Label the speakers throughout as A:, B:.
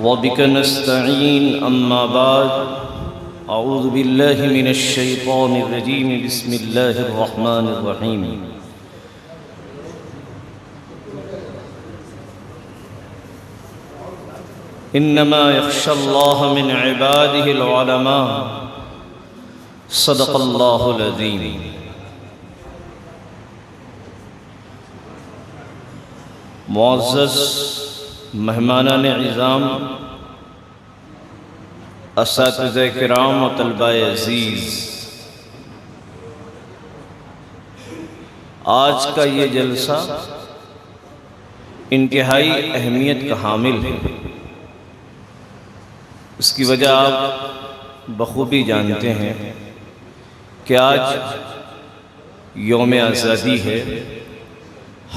A: وبك نستعين أما بعد أعوذ بالله من الشيطان الرجيم بسم الله الرحمن الرحيم إنما يخشى الله من عباده العلماء صدق الله العظيم معزز مہمانان اعظام، اساتذہ کرام و طلبہ عزیز، آج کا یہ جلسہ انتہائی اہمیت کا حامل ہے۔ اس کی وجہ آپ بخوبی جانتے ہیں کہ آج یوم آزادی ہے۔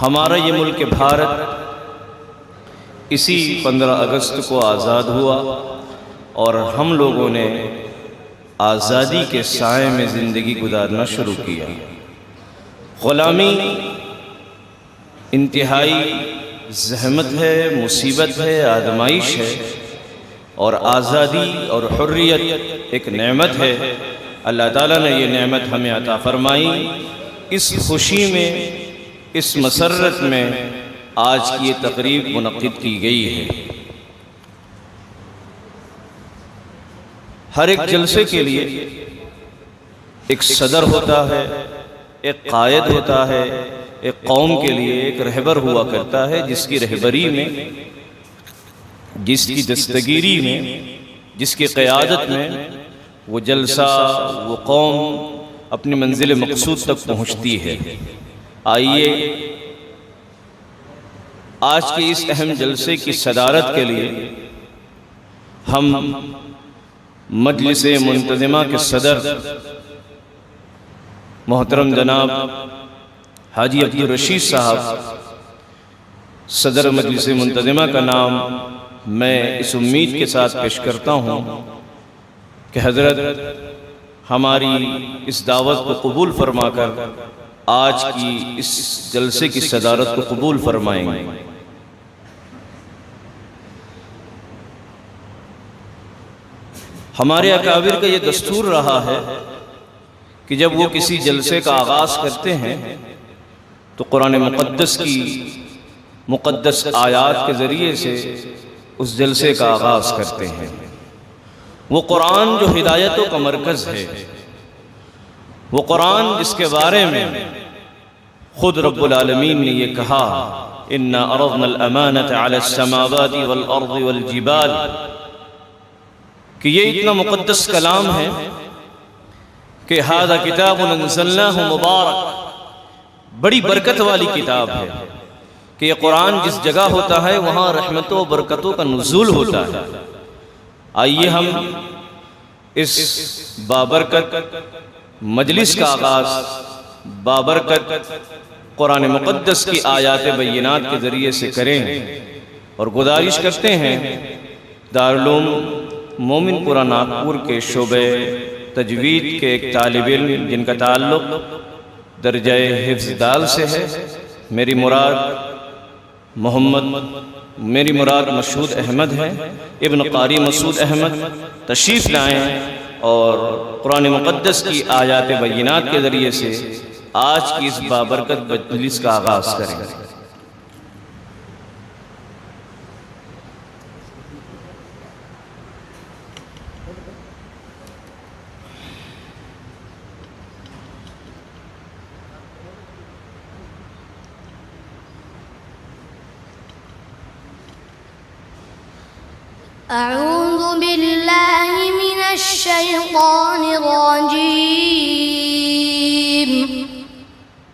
A: ہمارا یہ ملک بھارت اسی 15 اگست کو آزاد ہوا اور ہم لوگوں نے آزادی کے سائے میں زندگی گزارنا شروع کیا۔ غلامی انتہائی زحمت ہے، مصیبت ہے، آزمائش ہے، اور آزادی اور حریت ایک نعمت ہے۔ اللہ تعالیٰ نے یہ نعمت ہمیں عطا فرمائی۔ اس خوشی میں، اس مسرت میں آج کی یہ تقریب منعقد کی گئی ہے۔ ہر ایک جلسے کے لیے ایک صدر ہوتا ہے، ایک قائد ہوتا ہے، ایک قوم کے لیے ایک رہبر ہوا کرتا ہے، جس کی رہبری میں، جس کی دستگیری میں، جس کی قیادت میں وہ جلسہ، وہ قوم اپنی منزل مقصود تک پہنچتی ہے۔ آئیے آج کے اس اہم جلسے کی صدارت کے لیے ہم مجلس منتظمہ کے صدر محترم جناب حاجی عبدالرشید صاحب، صدر مجلس منتظمہ کا نام میں اس امید کے ساتھ پیش کرتا ہوں کہ حضرت ہماری اس دعوت کو قبول فرما کر آج کی اس جلسے کی صدارت کو قبول فرمائیں گے۔ ہمارے اکابر کا یہ دستور رہا ہے کہ جب وہ کسی جلسے کا آغاز کرتے ہیں تو قرآن مقدس کی مقدس آیات کے ذریعے سے اس جلسے کا آغاز کرتے ہیں۔ وہ قرآن جو ہدایتوں کا مرکز ہے، وہ قرآن جس کے بارے میں خود رب العالمین نے یہ کہا، اِنَّا عَرَضْنَا الْأَمَانَةَ عَلَى السَّمَاوَاتِ وَالْأَرْضِ وَالْجِبَالِ، کہ یہ اتنا مقدس کلام ہے کہ هَذَا كِتَابٌ أَنزَلْنَاهُ مُبَارَكٌ، بڑی برکت والی کتاب ہے کہ یہ قرآن جس جگہ ہوتا ہے وہاں رحمتوں و برکتوں کا نزول ہوتا ہے۔ آئیے ہم اس بابرکت مجلس کا آغاز بابرکت قرآن مقدس کی آیات بینات کے ذریعے سے کریں، اور گزارش کرتے ہیں دارالعلوم مومن پورہ ناگپور کے شعبہ تجوید کے ایک طالب علم جن کا تعلق درجہ حفظ دال سے ہے، میری مراد مسعود احمد ہے، ابن قاری مسعود احمد، تشریف لائیں اور قرآن مقدس کی آیات بینات کے ذریعے سے آج کی اس بابرکت مجلس کا آغاز کریں۔
B: اعوذ باللہ من الشیطان الرجیم،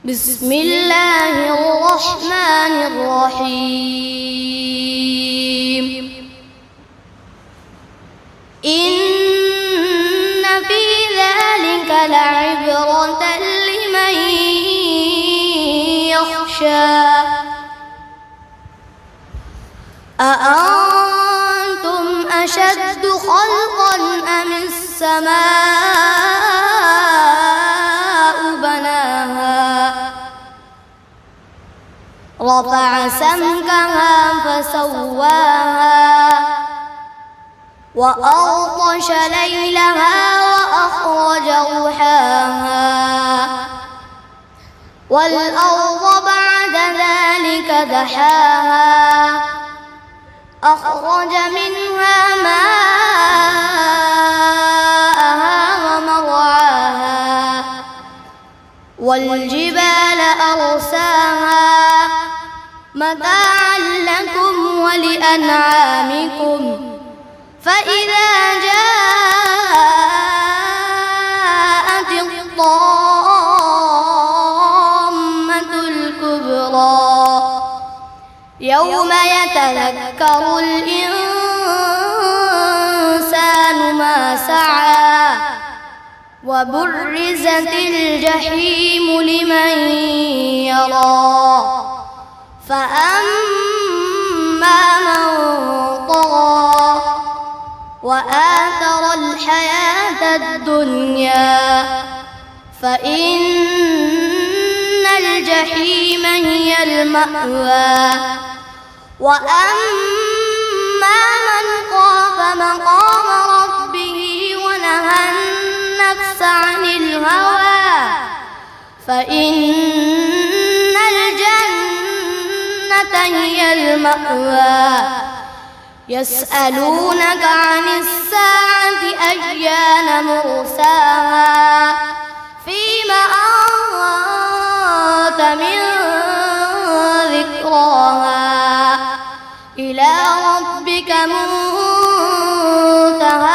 B: بسم اللہ الرحمن الرحیم، ان فی ذلک لعبرۃ لمن یخشی، أأنتم أشد خلقا أم السماء بناها رفع سمكها فسواها وأغطش ليلها وأخرج ضحاها والأرض بعد ذلك دحاها أخرج منها ماءها ومرعاها والجبال أرساها متاعا لكم ولأنعامكم فإذا جاءت الطامة الكبرى يوم يتذكر الإنسان ما سعى وبرزت الجحيم لمن يرى فأما من طغى وآثر الحياة الدنيا فإن الجحيم هي المأوى وأما من خاف مقام ربه ونهى النفس عن الهوى فإن الجنة هي المأوى يسألونك عن الساعة أيان مرساها فيما أنت من ذكراها إلى ربك منتهاها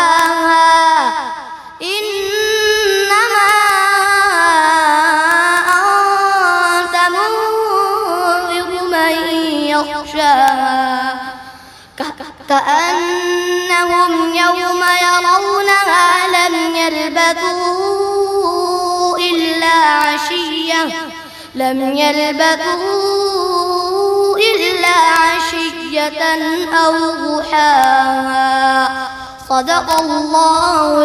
B: إنما أنت منذر من يخشاها كأنهم يوم يرونها لم يلبثوا إلا عشية أو ضحاها صدق الله